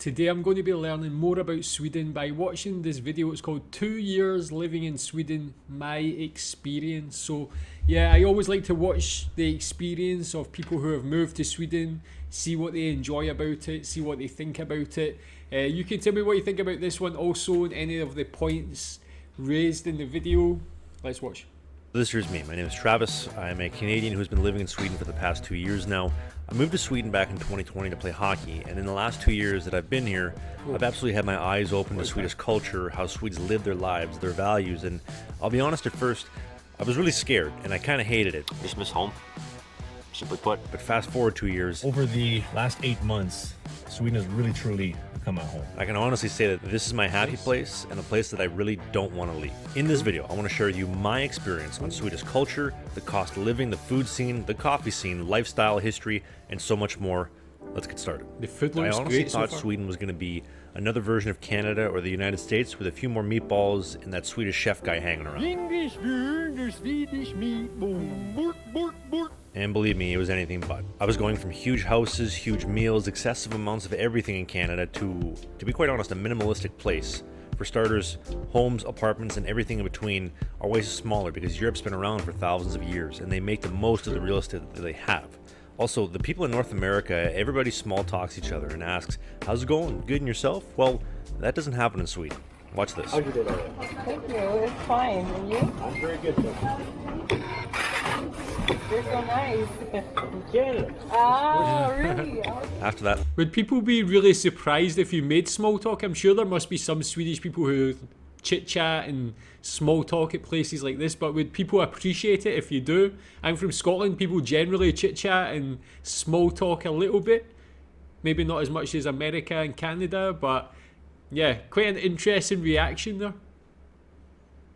Today I'm going to be learning more about Sweden by watching this video. It's called 2 Years Living in Sweden, My Experience. So yeah, I always like to watch the experience of people who have moved to Sweden, see what they enjoy about it, see what they think about it. You can tell me what you think about this one also and any of the points raised in the video. Let's watch. This here's me. My name is Travis. I'm a Canadian who's been living in Sweden for the past 2 years now. I moved to Sweden back in 2020 to play hockey, and in the last 2 years that I've been here, I've absolutely had my eyes open to Swedish culture, how Swedes live their lives, their values, and I'll be honest, at first, I was really scared, and I kind of hated it. Just miss home, simply put. But fast forward 2 years. Over the last 8 months, Sweden has really truly become my home. I can honestly say that this is my happy place and a place that I really don't want to leave. In this video, I want to share with you my experience on Swedish culture, the cost of living, the food scene, the coffee scene, lifestyle, history, and so much more. Let's get started. The food I looks honestly great so thought far. Sweden was going to be another version of Canada or the United States with a few more meatballs and that Swedish chef guy hanging around. English food or Swedish meatball. Bork, bork, bork. And believe me, it was anything but. I was going from huge houses, huge meals, excessive amounts of everything in Canada to be quite honest, a minimalistic place. For starters, homes, apartments, and everything in between are way smaller because Europe's been around for thousands of years and they make the most of the real estate that they have. Also, the people in North America, everybody small talks each other and asks, "How's it going? Good and yourself?" Well, that doesn't happen in Sweden. Watch this. Thank you, it's fine. And you? I'm very good, You're so nice. Canada. Oh, really? After that, Would people be really surprised if you made small talk? I'm sure there must be some Swedish people who chit chat and small talk at places like this, but would people appreciate it if you do? I'm from Scotland. People generally chit chat and small talk a little bit, maybe not as much as America and Canada, but yeah, quite an interesting reaction there.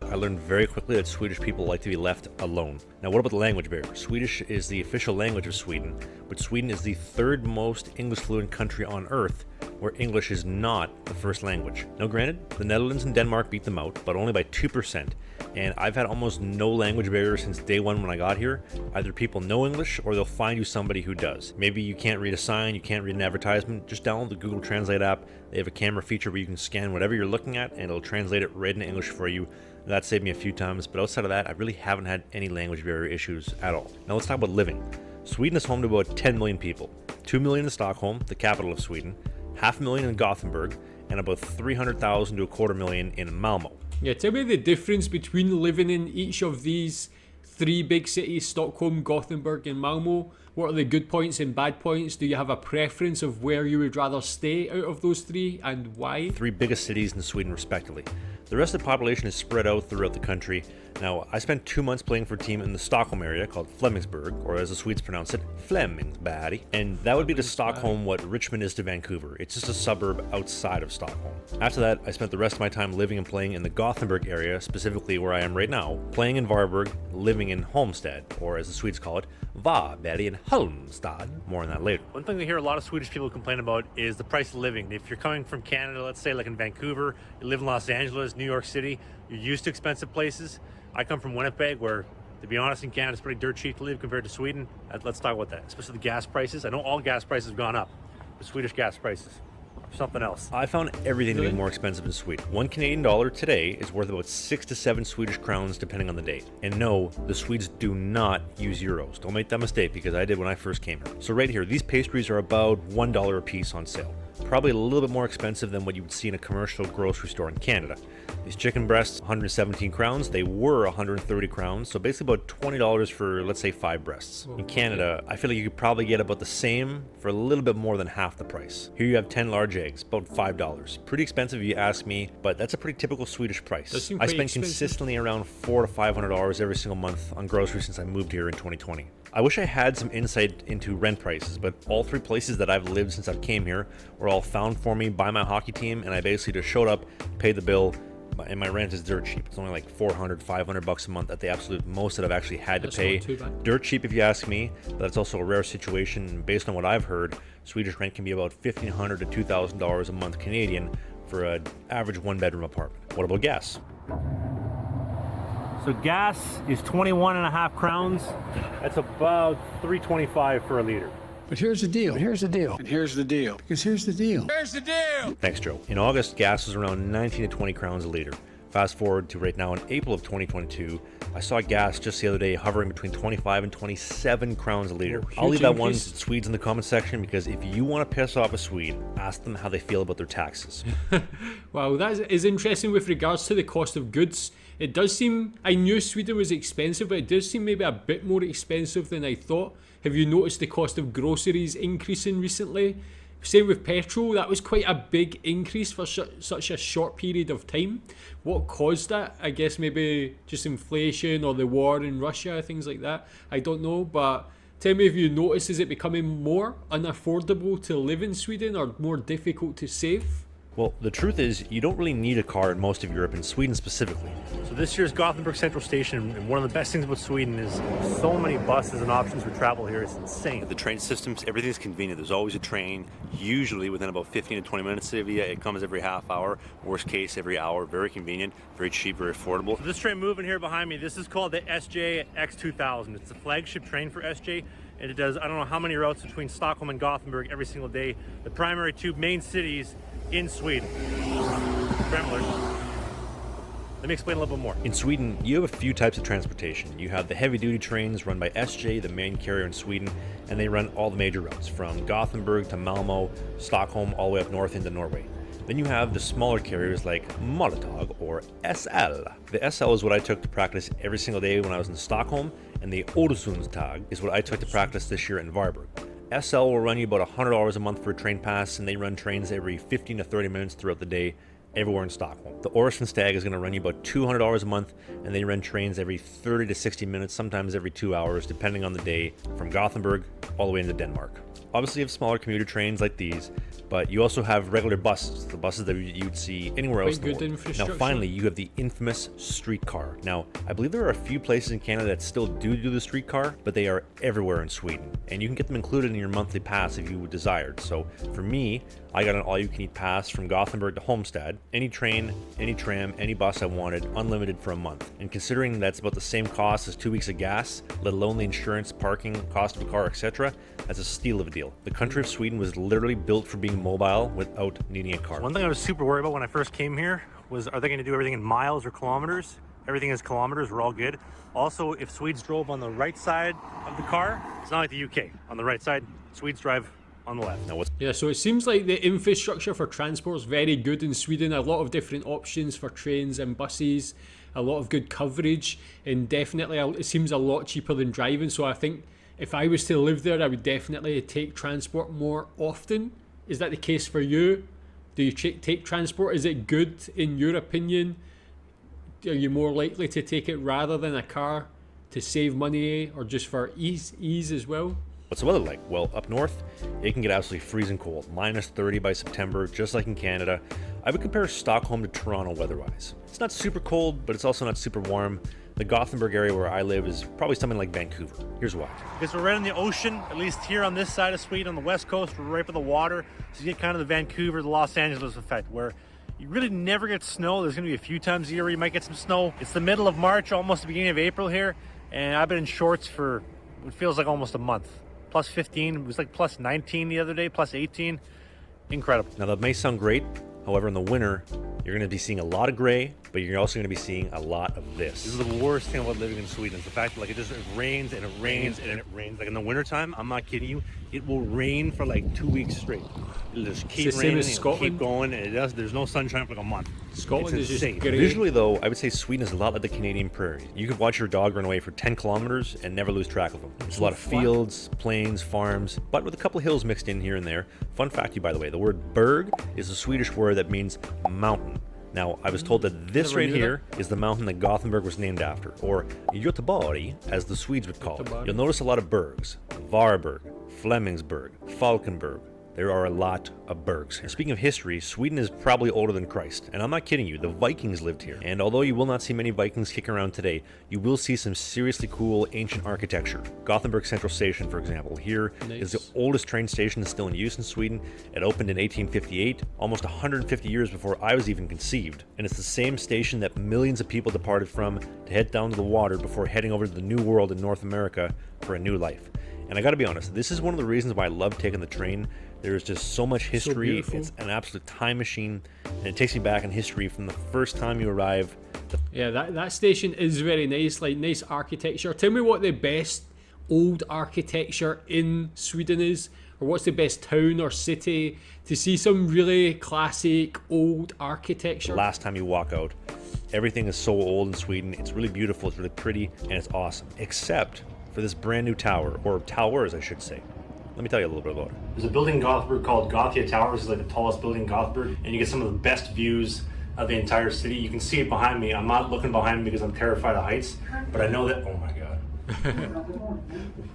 I learned very quickly that Swedish people like to be left alone. Now, what about the language barrier? Swedish is the official language of Sweden, but Sweden is the third most English-fluent country on earth, where English is not the first language. Now, granted, the Netherlands and Denmark beat them out, but only by 2%, and I've had almost no language barrier since day one when I got here. Either people know English, or they'll find you somebody who does. Maybe you can't read a sign, you can't read an advertisement, just download the Google Translate app. They have a camera feature where you can scan whatever you're looking at, and it'll translate it right into English for you. That saved me a few times, but outside of that, I really haven't had any language barrier issues at all. Now let's talk about living. Sweden is home to about 10 million people. 2 million in Stockholm, the capital of Sweden, 500,000 in Gothenburg, and about 300,000 to a 250,000 in Malmo. Yeah, tell me the difference between living in each of these three big cities, Stockholm, Gothenburg and Malmo. What are the good points and bad points? Do you have a preference of where you would rather stay out of those three and why? Three biggest cities in Sweden respectively. The rest of the population is spread out throughout the country. Now, I spent 2 months playing for a team in the Stockholm area called Flemingsberg, or as the Swedes pronounce it, Flemingsberg. And that would be to Stockholm what Richmond is to Vancouver. It's just a suburb outside of Stockholm. After that, I spent the rest of my time living and playing in the Gothenburg area, specifically where I am right now, playing in Varberg, living in Holmstad, or as the Swedes call it, Varberg and Halmstad. More on that later. One thing we hear a lot of Swedish people complain about is the price of living. If you're coming from Canada, let's say like in Vancouver, you live in Los Angeles, New York City, you're used to expensive places. I come from Winnipeg, where, to be honest, in Canada, it's pretty dirt cheap to live compared to Sweden. Let's talk about that, especially the gas prices. I know all gas prices have gone up, but Swedish gas prices, something else. I found everything to be more expensive in Sweden. $1 today is worth about 6 to 7 Swedish crowns, depending on the day. And no, the Swedes do not use euros. Don't make that mistake, because I did when I first came here. So right here, these pastries are about $1 a piece on sale. Probably a little bit more expensive than what you would see in a commercial grocery store in Canada. These chicken breasts, 117 crowns. They were 130 crowns, so basically about $20 for, let's say, 5 breasts. In Canada, I feel like you could probably get about the same for a little bit more than half the price. Here you have 10 large eggs, about $5. Pretty expensive if you ask me, but that's a pretty typical Swedish price. I spend consistently around $400 to $500 every single month on groceries since I moved here in 2020. I wish I had some insight into rent prices, but all three places that I've lived since I've came here were all found for me by my hockey team, and I basically just showed up, paid the bill, and my rent is dirt cheap. It's only like $400, $500 a month at the absolute most that I've actually had to pay. Dirt cheap if you ask me, but that's also a rare situation. Based on what I've heard, Swedish rent can be about $1,500 to $2,000 a month Canadian for an average one-bedroom apartment. What about gas? So gas is 21.5 crowns. That's about $3.25 for a liter. But here's the deal. Here's the deal. And here's the deal. Because here's the deal. Thanks, Joe. In August, gas was around 19 to 20 crowns a liter. Fast forward to right now in April of 2022, I saw gas just the other day hovering between 25 and 27 crowns a liter. I'll leave that one to Swedes in the comment section, because if you want to piss off a Swede, ask them how they feel about their taxes. Wow, that is interesting with regards to the cost of goods. It does seem, I knew Sweden was expensive, but it does seem maybe a bit more expensive than I thought. Have you noticed the cost of groceries increasing recently? Same with petrol, that was quite a big increase for such a short period of time. What caused that? I guess maybe just inflation or the war in Russia, things like that. I don't know, but tell me if you notice, is it becoming more unaffordable to live in Sweden or more difficult to save? Well, the truth is, you don't really need a car in most of Europe, and Sweden specifically. So this year's Gothenburg Central Station, and one of the best things about Sweden is so many buses and options for travel here. It's insane. The train systems, everything's convenient. There's always a train, usually within about 15 to 20 minutes of you. It comes every half hour, worst case every hour. Very convenient, very cheap, very affordable. So this train moving here behind me, this is called the SJ X2000. It's the flagship train for SJ, and it does I don't know how many routes between Stockholm and Gothenburg every single day. The primary two main cities in Sweden. Trembler. Let me explain a little bit more. In Sweden, you have a few types of transportation. You have the heavy-duty trains run by SJ, the main carrier in Sweden, and they run all the major routes from Gothenburg to Malmo, Stockholm, all the way up north into Norway. Then you have the smaller carriers like Molotov or SL. The SL is what I took to practice every single day when I was in Stockholm, and the Öresundståg is what I took to practice this year in Varberg. SL will run you about $100 a month for a train pass, and they run trains every 15 to 30 minutes throughout the day, everywhere in Stockholm. The Öresundståg is going to run you about $200 a month, and they run trains every 30 to 60 minutes, sometimes every 2 hours, depending on the day, from Gothenburg all the way into Denmark. Obviously, you have smaller commuter trains like these, but you also have regular buses, the buses that you'd see anywhere else in the world. Now, finally, you have the infamous streetcar. Now, I believe there are a few places in Canada that still do the streetcar, but they are everywhere in Sweden, and you can get them included in your monthly pass if you desired. So, for me, I got an all-you-can-eat pass from Gothenburg to Holmstad. Any train, any tram, any bus I wanted, unlimited for a month. And considering that's about the same cost as 2 weeks of gas, let alone the insurance, parking, cost of a car, etc., that's a steal of a deal. The country of Sweden was literally built for being mobile without needing a car. One thing I was super worried about when I first came here was, are they going to do everything in miles or kilometers? Everything is kilometers, we're all good. Also, if Swedes drove on the right side of the car, it's not like the UK. On the right side, Swedes drive on the left. Now, Yeah, so it seems like the infrastructure for transport is very good in Sweden. A lot of different options for trains and buses, a lot of good coverage, and definitely it seems a lot cheaper than driving. So I think if I was to live there, I would definitely take transport more often. Is that the case for you? Do you take transport? Is it good in your opinion? Are you more likely to take it rather than a car to save money or just for ease as well? What's the weather like? Well, up north, it can get absolutely freezing cold. Minus 30 by September, just like in Canada. I would compare Stockholm to Toronto weather-wise. It's not super cold, but it's also not super warm. The Gothenburg area where I live is probably something like Vancouver. Here's why. Because we're right on the ocean, at least here on this side of Sweden, on the west coast, we're right by the water. So you get kind of the Vancouver, the Los Angeles effect, where you really never get snow. There's going to be a few times a year where you might get some snow. It's the middle of March, almost the beginning of April here, and I've been in shorts for what feels like almost a month. Plus 15, it was like plus 19 the other day, plus 18. Incredible. Now that may sound great, however in the winter, you're going to be seeing a lot of gray, but you're also going to be seeing a lot of this. This is the worst thing about living in Sweden, is the fact that like it rains and it rains and it rains. Like in the wintertime, I'm not kidding you, it will rain for like 2 weeks straight. It'll just keep raining, it'll keep going, and there's no sunshine for like a month. Scotland is just great. Visually though, I would say Sweden is a lot like the Canadian prairie. You could watch your dog run away for 10 kilometers and never lose track of him. There's a lot of fields, plains, farms, but with a couple of hills mixed in here and there. Fun fact to you, by the way, the word berg is a Swedish word that means mountain. Now, I was told that this right here is the mountain that Gothenburg was named after, or Göteborg, as the Swedes would call it. You'll notice a lot of bergs. Varberg, Flemingsberg, Falkenberg. There are a lot of bergs here. Speaking of history, Sweden is probably older than Christ, and I'm not kidding you, the Vikings lived here. And although you will not see many Vikings kicking around today, you will see some seriously cool ancient architecture. Gothenburg Central Station, for example, here is the oldest train station that's still in use in Sweden. It opened in 1858, almost 150 years before I was even conceived. And it's the same station that millions of people departed from to head down to the water before heading over to the New World in North America for a new life. And I gotta be honest, this is one of the reasons why I love taking the train. There's just so much history. beautiful. It's an absolute time machine, and it takes me back in history from the first time you arrive. Yeah, that station is very nice, like nice architecture. Tell me what the best old architecture in Sweden is, or what's the best town or city to see some really classic old architecture. Last time you walk out, everything is so old in Sweden. It's really beautiful, it's really pretty, and it's awesome. Except for this brand new tower, or towers, I should say. Let me tell you a little bit about it. There's a building in Gothenburg called Gothia Towers. It's like the tallest building in Gothenburg, and you get some of the best views of the entire city. You can see it behind me. I'm not looking behind me because I'm terrified of heights, but I know that, oh my God.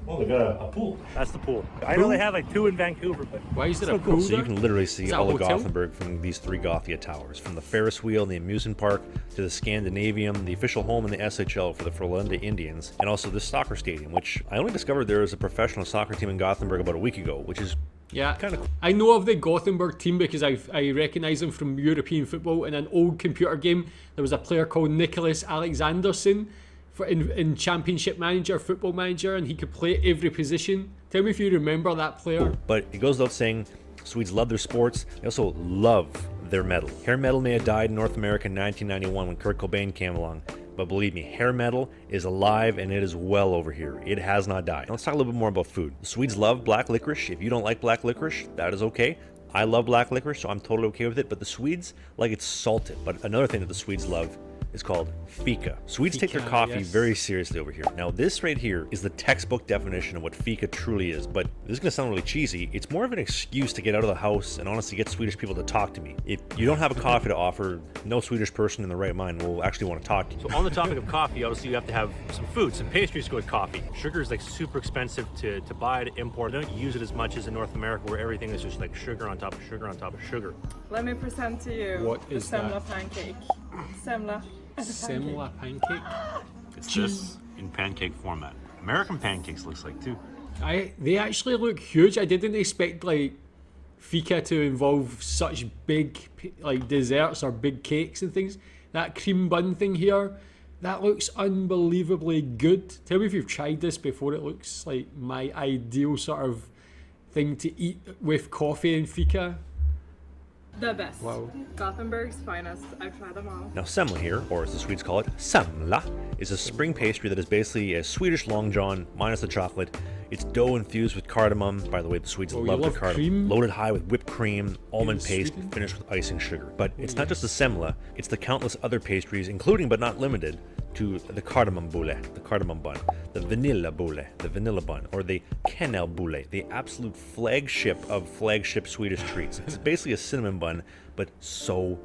Oh, they got a pool. That's the pool. I know they have like 2 in Vancouver, but Why is it so a cool. pool So you there? can literally see Is that all a of hotel? Gothenburg from these 3 Gothia towers, from the Ferris wheel and the amusement park to the Scandinavium, the official home in the SHL for the Frölunda Indians, and also this soccer stadium, which I only discovered there is a professional soccer team in Gothenburg about a week ago, which is Yeah, kind of. I know of the Gothenburg team because I recognise them from European football. In an old computer game, there was a player called Nicholas Alexandersson in Championship Manager, Football Manager, and he could play every position. Tell me if you remember that player. But it goes without saying, Swedes love their sports. They also love their metal. Hair metal may have died in North America in 1991 when Kurt Cobain came along. But believe me, hair metal is alive and it is well over here. It has not died. Now let's talk a little bit more about food. The Swedes love black licorice. If you don't like black licorice, that is okay. I love black licorice, so I'm totally okay with it. But the Swedes like it salted. But another thing that the Swedes love is called fika. Swedes take their Fika, coffee yes. very seriously over here. Now this right here is the textbook definition of what fika truly is, but this is gonna sound really cheesy. It's more of an excuse to get out of the house and honestly get Swedish people to talk to me. If you don't have a coffee to offer, no Swedish person in the right mind will actually want to talk to you. So on the topic of coffee, obviously you have to have some food, some pastries to go with coffee. Sugar is like super expensive to buy, to import. They don't use it as much as in North America where everything is just like sugar on top of sugar on top of sugar. Let me present to you What is the semla that? pancake. Semla. as a pancake. Semla pancake. It's this in pancake format. American pancakes looks like too. They actually look huge. I didn't expect like fika to involve such big like desserts or big cakes and things. That cream bun thing here, that looks unbelievably good. Tell me if you've tried this before. It looks like my ideal sort of thing to eat with coffee and fika. The best. Wow. Gothenburg's finest. I've tried them all. Now semla here, or as the Swedes call it, semla, is a spring pastry that is basically a Swedish long john minus the chocolate. It's dough infused with cardamom. By the way, the Swedes Oh, you love the love cardamom. cream? Loaded high with whipped cream, almond In paste, Sweden? finished with icing sugar. But it's not just the semla, it's the countless other pastries, including but not limited to the cardamom bulle, the cardamom bun, the vanilla bulle, the vanilla bun, or the kanelbulle, the absolute flagship of flagship Swedish treats. It's basically a cinnamon bun, but so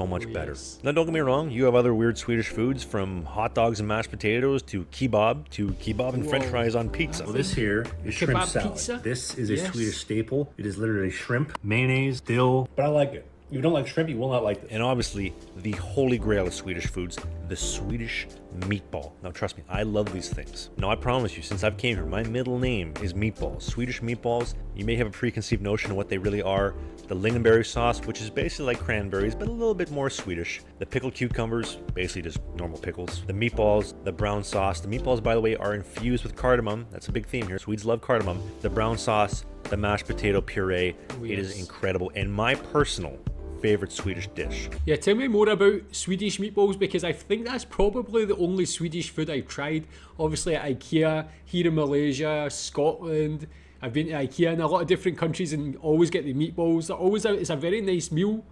much better. yes. Now don't get me wrong, you have other weird Swedish foods, from hot dogs and mashed potatoes to kebab and french Whoa. fries on pizza. Well, this here is shrimp Kebab salad. pizza? This is a Yes. Swedish staple. It is literally shrimp, mayonnaise, dill. But I like it. If you don't like shrimp, you will not like this. And obviously, the holy grail of Swedish foods, the Swedish meatball. Now, trust me, I love these things. Now, I promise you, since I've came here, my middle name is Meatballs. Swedish meatballs, you may have a preconceived notion of what they really are. The lingonberry sauce, which is basically like cranberries, but a little bit more Swedish. The pickled cucumbers, basically just normal pickles. The meatballs, the brown sauce. The meatballs, by the way, are infused with cardamom. That's a big theme here. Swedes love cardamom. The brown sauce, the mashed potato puree. It is yes. incredible. And my personal favorite Swedish dish. Yeah, tell me more about Swedish meatballs, because I think that's probably the only Swedish food I've tried. Obviously at IKEA, here in Malaysia, Scotland. I've been to IKEA in a lot of different countries and always get the meatballs. They're always it's a very nice meal.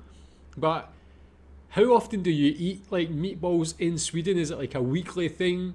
But how often do you eat like meatballs in Sweden? Is it like a weekly thing?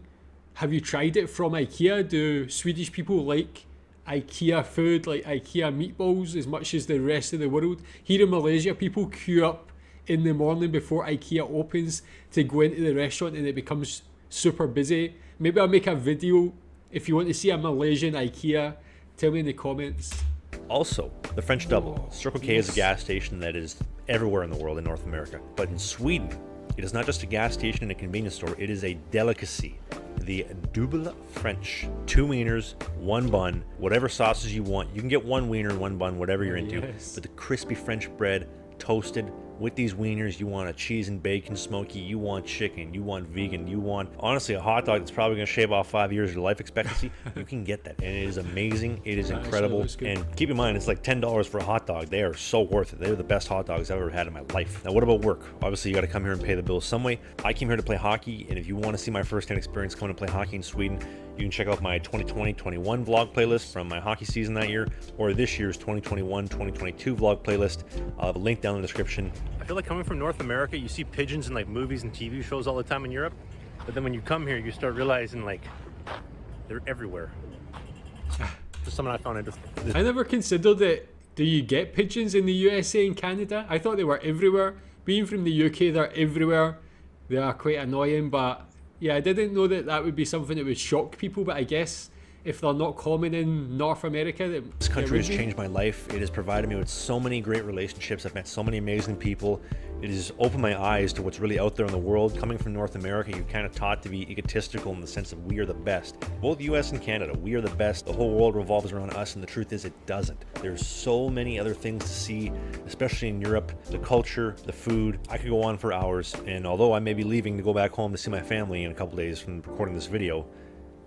Have you tried it from IKEA? Do Swedish people like IKEA food, like IKEA meatballs, as much as the rest of the world? Here in Malaysia, people queue up in the morning before IKEA opens to go into the restaurant, and it becomes super busy. Maybe I'll make a video. If you want to see a Malaysian IKEA, tell me in the comments. Also, the French Double. Oh, Circle K is a gas station that is everywhere in the world in North America. But in Sweden, it is not just a gas station and a convenience store, it is a delicacy. The double French. 2 wieners, 1 bun, whatever sauces you want. You can get 1 wiener, 1 bun, whatever you're into. yes. But the crispy French bread, toasted, with these wieners, you want a cheese and bacon smoky, you want chicken, you want vegan, you want, honestly, a hot dog that's probably going to shave off 5 years of your life expectancy. You can get that, and it is amazing. It is incredible. And keep in mind, it's like $10 for a hot dog. They are so worth it. They're the best hot dogs I've ever had in my life. Now, what about work? Obviously, you got to come here and pay the bills some way. I came here to play hockey, and if you want to see my first-hand experience coming to play hockey in Sweden, you can check out my 2020-21 vlog playlist from my hockey season that year, or this year's 2021-2022 vlog playlist. I'll have a link down in the description. I feel like coming from North America, you see pigeons in like movies and TV shows all the time in Europe, but then when you come here, you start realizing like they're everywhere. Just something I found interesting. I never considered it. Do you get pigeons in the USA and Canada? I thought they were everywhere. Being from the UK, they're everywhere. They are quite annoying, but yeah, I didn't know that that would be something that would shock people, but I guess if they're not common in North America, this country has changed my life. It has provided me with so many great relationships. I've met so many amazing people. It has opened my eyes to what's really out there in the world. Coming from North America, you're kind of taught to be egotistical in the sense of we are the best. Both US and Canada, we are the best. The whole world revolves around us, and the truth is it doesn't. There's so many other things to see, especially in Europe. The culture, the food. I could go on for hours, and although I may be leaving to go back home to see my family in a couple days from recording this video,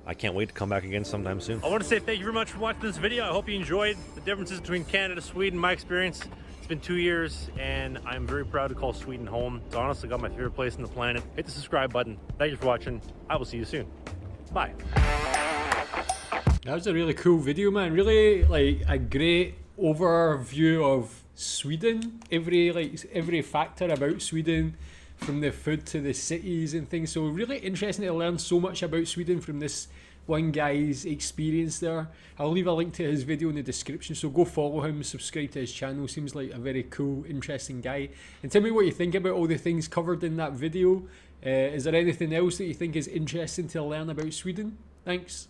I can't wait to come back again sometime soon. I want to say thank you very much for watching this video. I hope you enjoyed the differences between Canada, Sweden, my experience. It's been 2 years, and I'm very proud to call Sweden home. It's honestly got my favorite place on the planet. Hit the subscribe button. Thank you for watching. I will see you soon. Bye. That was a really cool video, man. Really, like, a great overview of Sweden. Every factor about Sweden, from the food to the cities and things. So really interesting to learn so much about Sweden from this one guy's experience there. I'll leave a link to his video in the description, so go follow him, subscribe to his channel. Seems like a very cool, interesting guy. And tell me what you think about all the things covered in that video. Is there anything else that you think is interesting to learn about Sweden? Thanks.